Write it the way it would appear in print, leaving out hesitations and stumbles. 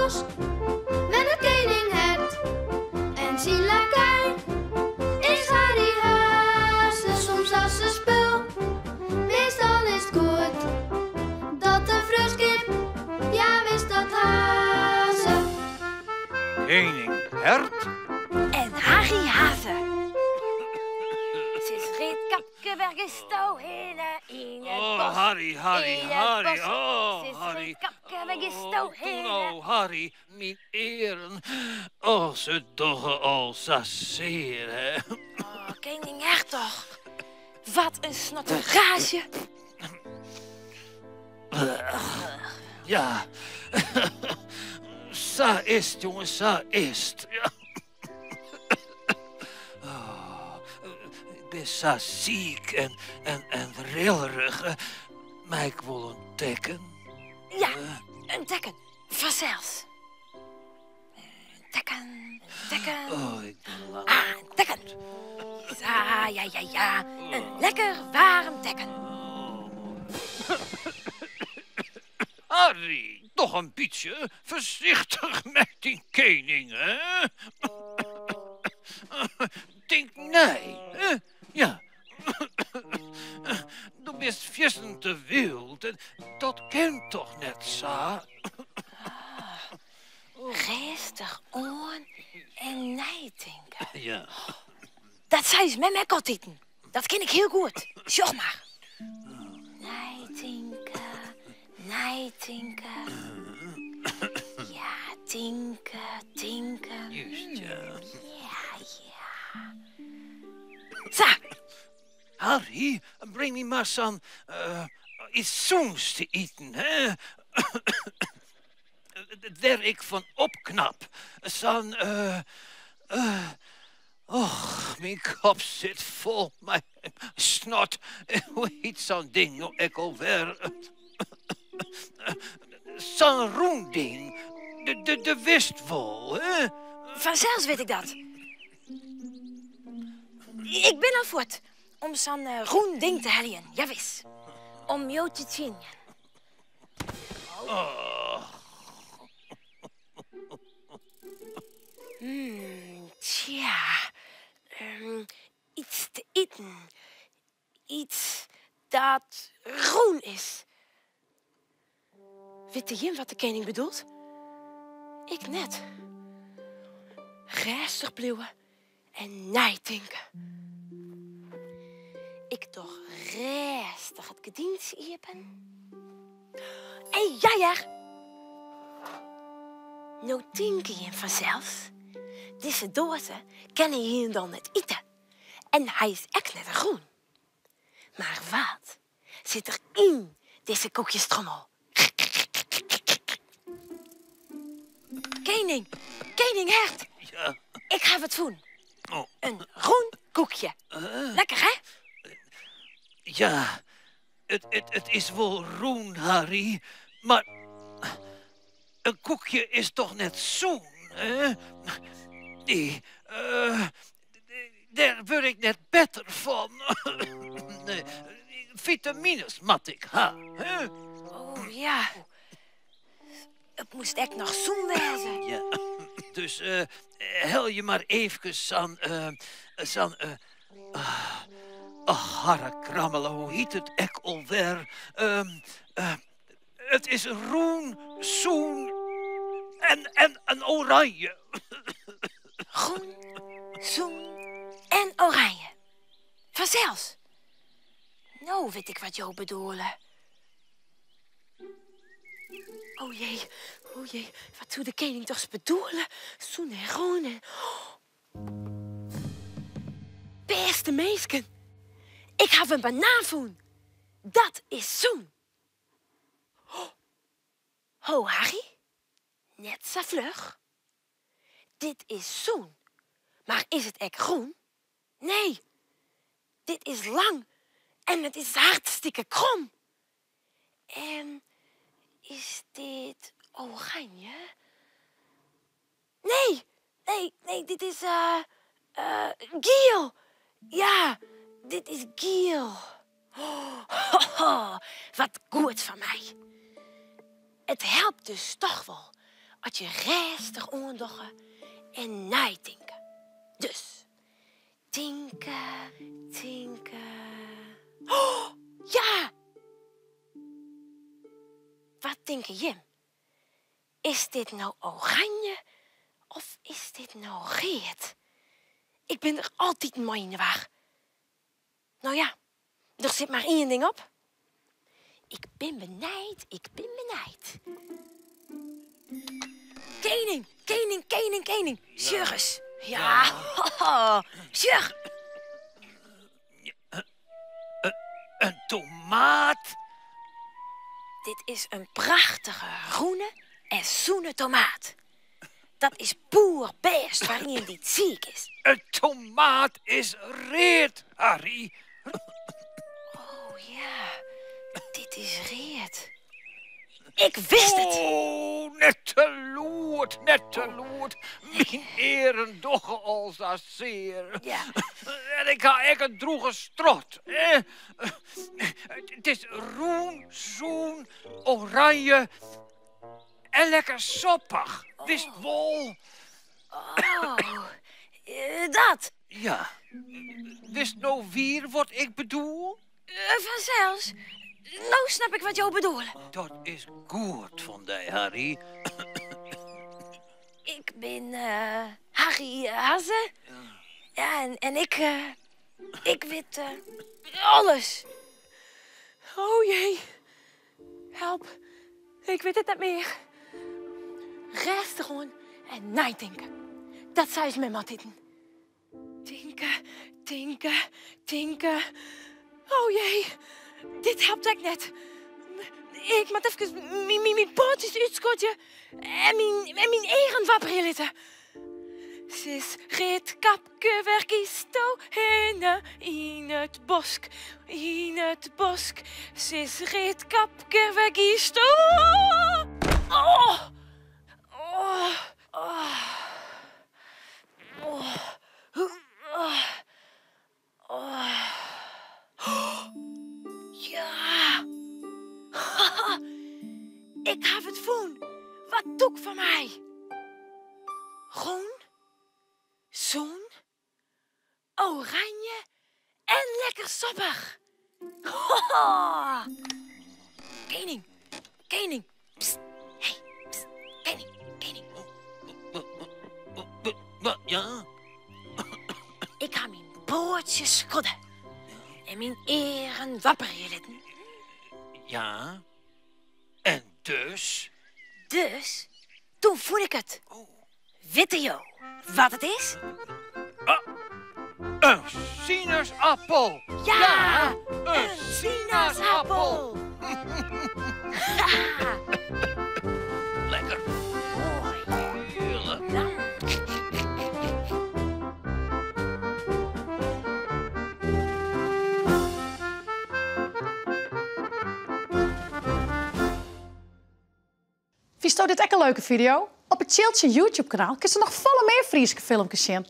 bos met een koninghert en zijn lakij is Harry Haase. Soms als een spul, meestal is het goed dat de vruskip, ja wist dat Haase. Koninghert en Harry Haase. Ze is reed kapke weggestoken in het bos. Oh, Harry. Oh, Ze is Harry. reed kapke weggestoken. Oh, Harry, mijn eren. Oh, ze doggen al zo zeer, hè. Oh, koninghert toch. Wat een snotterage. Ja. Zo is het, jongens, zo is het. Ja. Oh, ik ben zo ziek en rillerig. Maar ik wil een teken. Ja, een teken. Vanzelfs. Een teken. Oh, ik ben lang. Een teken. Ja. Een lekker warm teken. Harry, toch een beetje voorzichtig met die koning, hè? Denk nee, hè? Ja. Du bent vissen te wild en dat kent toch net zo? Geestig on en nijtinken. Ja. Dat zei ze met mijn kotieten. Dat ken ik heel goed. Zeg maar. Nijtinken. Ja, tinken. Juist, ja. Ja. Zo. Harry, breng me maar zo'n iets zoens te eten, hè? Daar ik van opknap. Zo'n, och, mijn kop zit vol. Mijn snot, hoe heet zo'n ding nou ik alweer? Zo'n roen ding. De wistwol, hè? Vanzelfs weet ik dat. Ik ben al voort om zo'n groen ding te helien. Ja, wis. Om jou te zien. Tja. Iets te eten. Iets dat groen is. Weet je wat de koning bedoelt? Ik net. Rustig blijven en nijtinken. Ik toch rustig het gedienst hebben. En jij er. Nou denk je vanzelf. Deze dozen kennen je dan net eten. En hij is echt net groen. Maar wat zit er in deze koekjestrommel? Koninghert. Ja. Ik ga het doen. Oh. Een groen koekje. Lekker, hè? Ja, het is wel roen, Harry, maar een koekje is toch net zoen, hè? Nee, daar word ik net beter van. Nee, vitamines mat ik ha, hè? Oh, ja. Het moest echt nog zoen wezen. Ja, dus hel je maar even harre krammelen, hoe heet het ek alweer? Het is roen, zoen en een oranje. Groen, zoen en oranje. Vanzelfs. Nou weet ik wat jou bedoelen. Oh jee, wat zou de koning toch eens bedoelen? Zoen en groen en... Beste meisken, ik heb een banaan voen. Dat is zoen. Ho, Harry. Net zo vlug. Dit is zoen. Maar is het echt groen? Nee. Dit is lang. En het is hartstikke krom. En is dit oranje? Nee, dit is geel. Ja, dit is geel. Wat goed van mij. Het helpt dus toch wel als je rustig oordogen en nadenken. Dus, tinken, tinken. Oh, ja! Wat denken Jim? Is dit nou oranje of is dit nou geert? Ik ben er altijd mooi in de war. Nou ja, er zit maar één ding op. Ik ben benijd, ik ben benijd. Koning, koning, koning, koning. Zeg eens. Ja, zeg. Een tomaat? Dit is een prachtige groene en zoene tomaat. Dat is puur best waarin die ziek is. Een tomaat is reet, Harry. Oh ja, dit is reet. Ik wist het. Oh, net te loerd, net te loerd. Mijn eren doggen als dat zeer. Ja. En ik ga echt een droege strot. Het is roen, zoen, oranje en lekker soppig. Wist wol. Oh, dat. Ja. Wist nou wie wat ik bedoel? Vanzelfs. Nou snap ik wat jou bedoelt. Dat is goed van die, Harry. Ik ben Harry Haze. Ja, en ik weet alles. Oh jee. Help. Ik weet het niet meer. Rustig gewoon en nadenken. Dat zei ze met me altijd. Tinken, tinken, tinken. Oh jee. Dit helpt ik net. Ik moet even mijn pootjes uitschotje en mijn eigen wapperlitten. Sis reed kapke verkisto in het bosk, in het bosk. Sis reed kapke verkisto. Oh! Oh! Oh! Oh! Oh! Oh! Ja! Ik heb het voen. Wat doe ik van mij? Groen, zoen, oranje en lekker sappig. Koning, koning. Psst. Hey, psst. Koning, koning. Wat, ja? Ik ga mijn broodjes schudden. En mijn eren wapperlitten. Ja. En dus? Dus, toen voel ik het. Witte jo, wat het is? Een sinaasappel. Ja, een sinaasappel. Lekker. Heerlijk. Vies dit echt een leuke video? Op het Chiltje YouTube kanaal kun je nog volle meer Friese filmpjes zien.